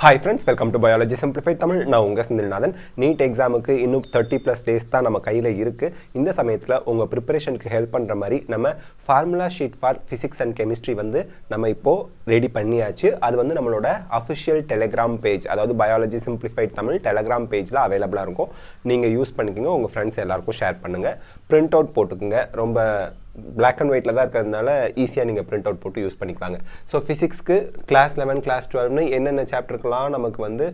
Hi friends, welcome to Biology Simplified Tamil. நான் உங்க Senthilnathan. NEET எக்ஸாமுக்கு இன்னும் 30+ டேஸ் தான் நம்ம கையில் இருக்குது. இந்த சமயத்தில் உங்கள் ப்ரிப்பரேஷனுக்கு ஹெல்ப் பண்ணுற மாதிரி நம்ம formula sheet for physics and chemistry வந்து நம்ம இப்போது ரெடி பண்ணியாச்சு. அது வந்து நம்மளோட அஃபிஷியல் டெலிகிராம் பேஜ், அதாவது பயாலஜி சிம்பிளிஃபைட் தமிழ் டெலிகிராம் பேஜில் அவைலபிளாக இருக்கும். நீங்கள் யூஸ் பண்ணிக்கோங்க, உங்கள் ஃப்ரெண்ட்ஸ் எல்லாருக்கும் ஷேர் பண்ணுங்கள். பிரிண்ட் அவுட் போட்டுக்குங்க. ரொம்ப பிளாக் அண்ட் ஒயிட்டில் தான் இருக்கிறதுனால ஈஸியாக நீங்கள் பிரிண்ட் அவுட் போட்டு யூஸ் பண்ணிக்கலாங்க. ஸோ ஃபிசிக்ஸ்க்கு கிளாஸ் 11 கிளாஸ் 12னு என்னென்ன சாப்டருக்கெலாம் நமக்கு வந்து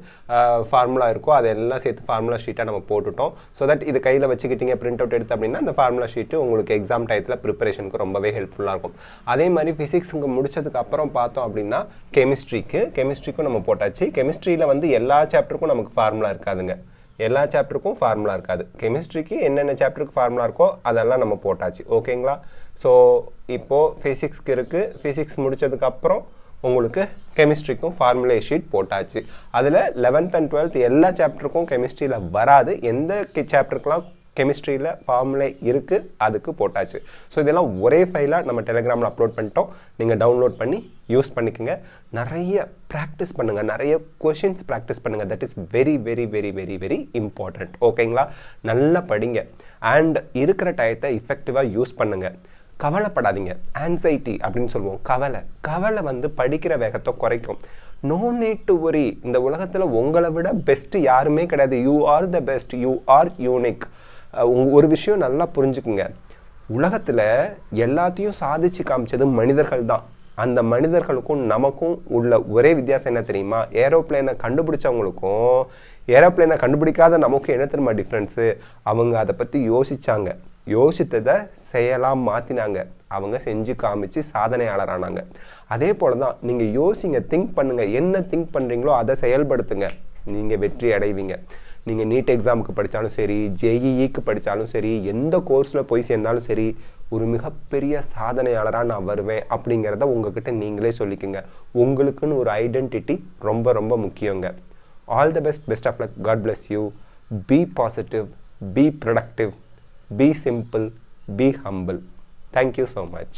ஃபார்முலா இருக்கோ அதெல்லாம் சேர்த்து ஃபார்முலா ஷீட்டாக நம்ம போட்டுட்டோம். ஸோ தட் இது கையில் வச்சுக்கிட்டீங்க பிரிண்ட் அவுட் எடுத்து அப்படின்னா அந்த ஃபார்முலா ஷீட்டு உங்களுக்கு எக்ஸாம் டயத்தில் ப்ரிப்பரேஷனுக்கு ரொம்பவே ஹெல்ப்ஃபுல்லாக இருக்கும். அதே மாதிரி ஃபிசிக்ஸுக்கு முடிச்சதுக்கு அப்புறம் பார்த்தோம் அப்படின்னா கெமிஸ்ட்ரிக்கும் நம்ம போட்டாச்சு. கெமிஸ்ட்ரியில் வந்து எல்லா சாப்டருக்கும் நமக்கு ஃபார்முலா இருக்காதுங்க, எல்லா சாப்டருக்கும் ஃபார்முலா இருக்காது. கெமிஸ்ட்ரிக்கு என்னென்ன சாப்டருக்கு ஃபார்முலா இருக்கோ அதெல்லாம் நம்ம போட்டாச்சு. ஓகேங்களா? ஸோ இப்போது ஃபிசிக்ஸ்க்கு இருக்குது. ஃபிசிக்ஸ் முடித்ததுக்கப்புறம் உங்களுக்கு கெமிஸ்ட்ரிக்கும் ஃபார்முலா ஷீட் போட்டாச்சு. அதில் 11th and 12th எல்லா சாப்டருக்கும் கெமிஸ்ட்ரியில் வராது. எந்த சாப்டருக்கெலாம் கெமிஸ்ட்ரியில் ஃபார்முலா இருக்குது அதுக்கு போட்டாச்சு. ஸோ இதெல்லாம் ஒரே ஃபைலாக நம்ம டெலிகிராமில் அப்லோட் பண்ணிட்டோம். நீங்கள் டவுன்லோட் பண்ணி யூஸ் பண்ணிக்கோங்க. நிறைய ப்ராக்டிஸ் பண்ணுங்கள், நிறைய கொஷின்ஸ் ப்ராக்டிஸ் பண்ணுங்கள். That is very very very very very important. ஓகேங்களா? நல்லா படிங்க அண்ட் இருக்கிற டயத்தை இஃபெக்டிவாக யூஸ் பண்ணுங்கள். கவலைப்படாதீங்க. ஆன்சைட்டி அப்படின்னு சொல்லுவோம். கவலை வந்து படிக்கிற வேகத்தை குறைக்கும். No need to worry. இந்த உலகத்தில் உங்களை விட பெஸ்ட்டு யாருமே கிடையாது. You are the best, you are unique. ஒரு விஷயம் நல்லா புரிஞ்சுக்குங்க. உலகத்தில் எல்லாத்தையும் சாதிச்சு காமிச்சது மனிதர்கள் தான். அந்த மனிதர்களுக்கும் நமக்கும் உள்ள ஒரே வித்தியாசம் என்ன தெரியுமா? ஏரோப்ளேனை கண்டுபிடிச்சவங்களுக்கும் ஏரோப்ளேனை கண்டுபிடிக்காத நமக்கும் என்ன தெரியுமா டிஃப்ரென்ஸு? அவங்க அதை பற்றி யோசித்ததை செயலாக மாற்றினாங்க. அவங்க செஞ்சு காமிச்சு சாதனையாளரானாங்க. அதே போல் தான் நீங்கள் யோசிங்க, திங்க் பண்ணுங்கள். என்ன திங்க் பண்ணுறீங்களோ அதை செயல்படுத்துங்க, நீங்கள் வெற்றி அடைவீங்க. நீங்கள் நீட் எக்ஸாமுக்கு படித்தாலும் சரி, ஜேஇஇக்கு படித்தாலும் சரி, எந்த கோர்ஸில் போய் சேர்ந்தாலும் சரி, ஒரு மிகப்பெரிய சாதனையாளராக நான் வருவேன் அப்படிங்கிறத உங்ககிட்ட நீங்களே சொல்லிக்கோங்க. உங்களுக்குன்னு ஒரு ஐடென்டிட்டி ரொம்ப ரொம்ப முக்கியங்க. All the best, best of luck. God bless you. Be positive, be productive, be simple, be humble. Thank you so much.